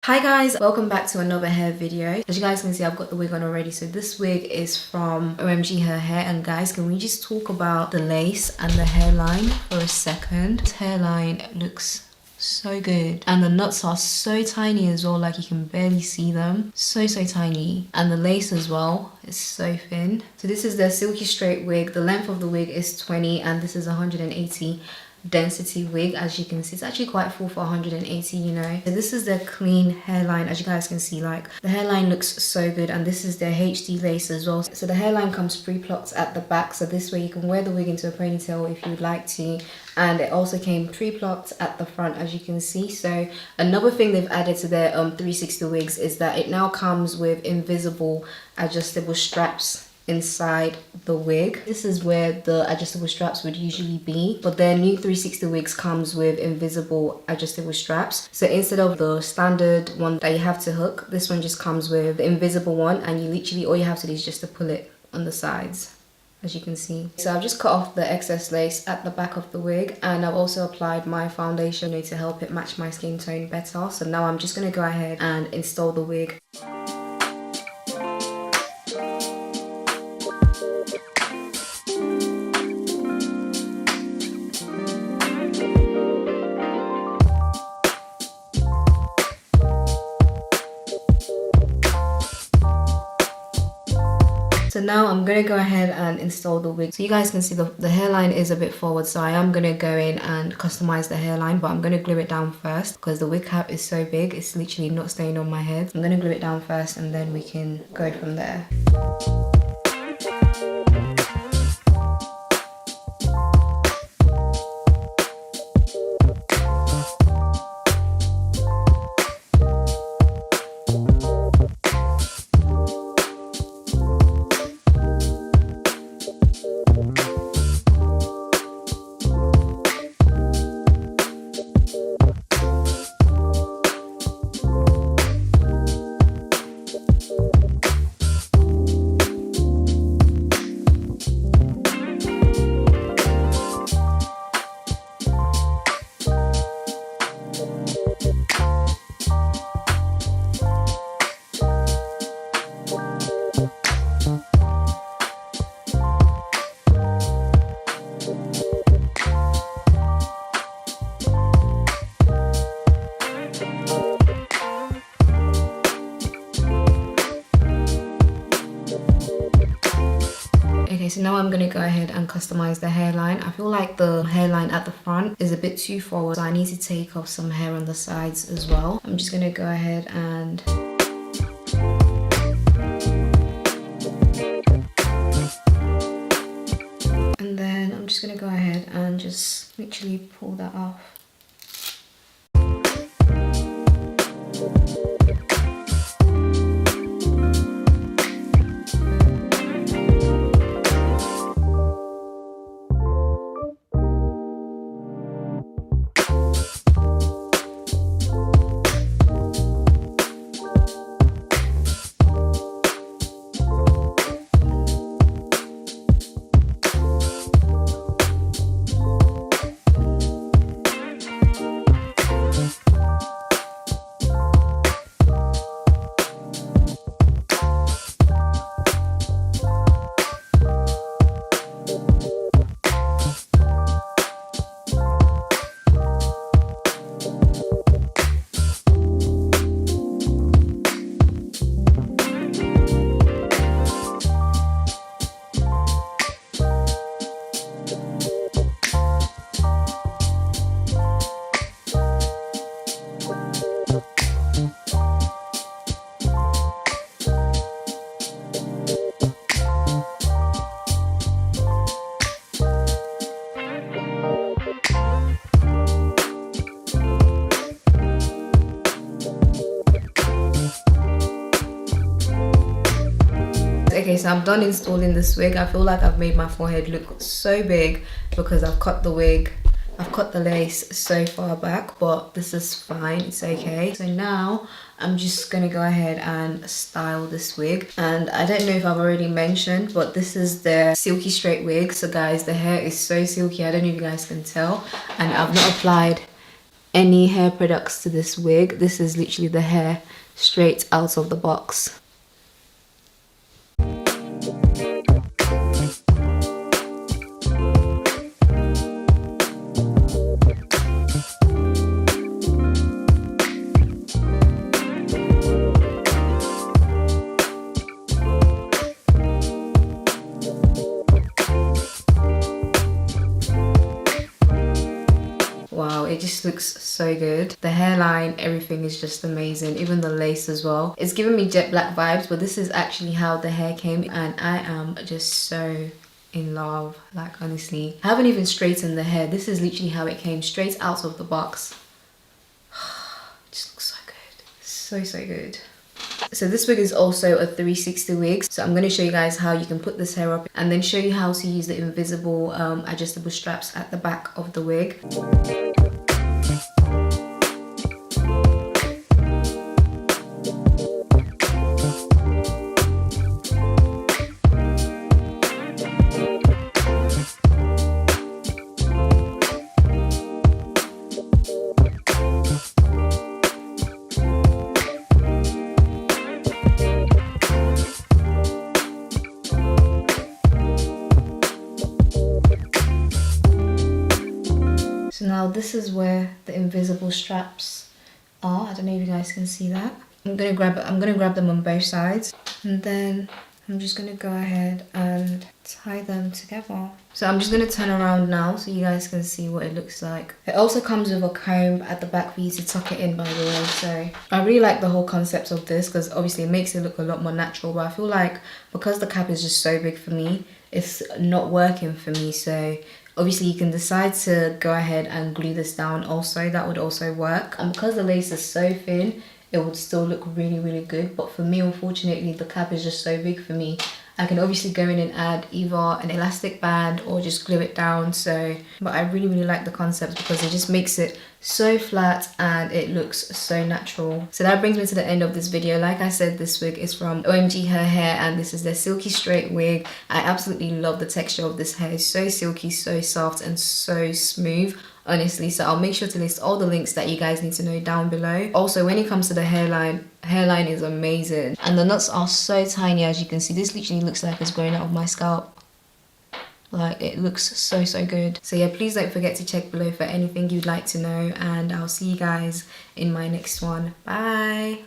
Hi guys, welcome back to another hair video. As you guys can see, I've got the wig on already. So this wig is from OMGHerHair, and guys, can we just talk about the lace and the hairline for a second? This hairline looks so good, and the knots are so tiny as well, like you can barely see them. So tiny. And the lace as well is so thin. So this is the silky straight wig. The length of the wig is 20 and this is 180 density wig. As you can see, it's actually quite full for 180, you know. So this is the clean hairline. As you guys can see, like the hairline looks so good, and this is their HD lace as well. So the hairline comes pre-plucked at the back, so this way you can wear the wig into a ponytail if you'd like to, and it also came pre-plucked at the front, as you can see. So another thing they've added to their 360 wigs is that it now comes with invisible adjustable straps inside the wig. This is where the adjustable straps would usually be, but their new 360 wigs comes with invisible adjustable straps. So instead of the standard one that you have to hook, this one just comes with the invisible one, and you literally, all you have to do is just to pull it on the sides, as you can see. So I've just cut off the excess lace at the back of the wig, and I've also applied my foundation to help it match my skin tone better. So now I'm just going to go ahead and install the wig. So now I'm going to go ahead and install the wig. So you guys can see the hairline is a bit forward, so I am going to go in and customize the hairline, but I'm going to glue it down first because the wig cap is so big, it's literally not staying on my head. I'm going to glue it down first and then we can go from there. So now I'm going to go ahead and customize the hairline. I feel like the hairline at the front is a bit too forward, so I need to take off some hair on the sides as well. I'm just going to go ahead and then I'm just going to go ahead and just literally pull that off. Okay, so I'm done installing this wig. I feel like I've made my forehead look so big because I've cut the wig, I've cut the lace so far back, but this is fine, it's okay. So now I'm just gonna go ahead and style this wig. And I don't know if I've already mentioned, but this is the silky straight wig. So guys, the hair is so silky, I don't know if you guys can tell, and I've not applied any hair products to this wig. This is literally the hair straight out of the box. Wow, it just looks so good. The hairline, everything is just amazing. Even the lace as well. It's giving me jet black vibes, but this is actually how the hair came, and I am just so in love. Like, honestly, I haven't even straightened the hair. This is literally how it came, straight out of the box. It just looks so good. So good. So this wig is also a 360 wig. So I'm going to show you guys how you can put this hair up and then show you how to use the invisible adjustable straps at the back of the wig. So now this is where the invisible straps are. I don't know if you guys can see that. I'm gonna grab them on both sides, and then I'm just gonna go ahead and tie them together. So I'm just gonna turn around now so you guys can see what it looks like. It also comes with a comb at the back for you to tuck it in, by the way. So I really like the whole concept of this because obviously it makes it look a lot more natural, but I feel like because the cap is just so big for me, it's not working for me. So obviously you can decide to go ahead and glue this down also, that would also work. And because the lace is so thin, it would still look really good. But for me, unfortunately, the cap is just so big for me. I can obviously go in and add either an elastic band or just glue it down. So, but I really like the concept because it just makes it so flat and it looks so natural. So that brings me to the end of this video. Like I said, this wig is from OMGHerHair and this is their silky straight wig. I absolutely love the texture of this hair. It's so silky, so soft and so smooth, honestly. So I'll make sure to list all the links that you guys need to know down below. Also, when it comes to the hairline is amazing and the knots are so tiny. As you can see, this literally looks like it's growing out of my scalp. Like, it looks so good. So yeah, please don't forget to check below for anything you'd like to know, and I'll see you guys in my next one. Bye.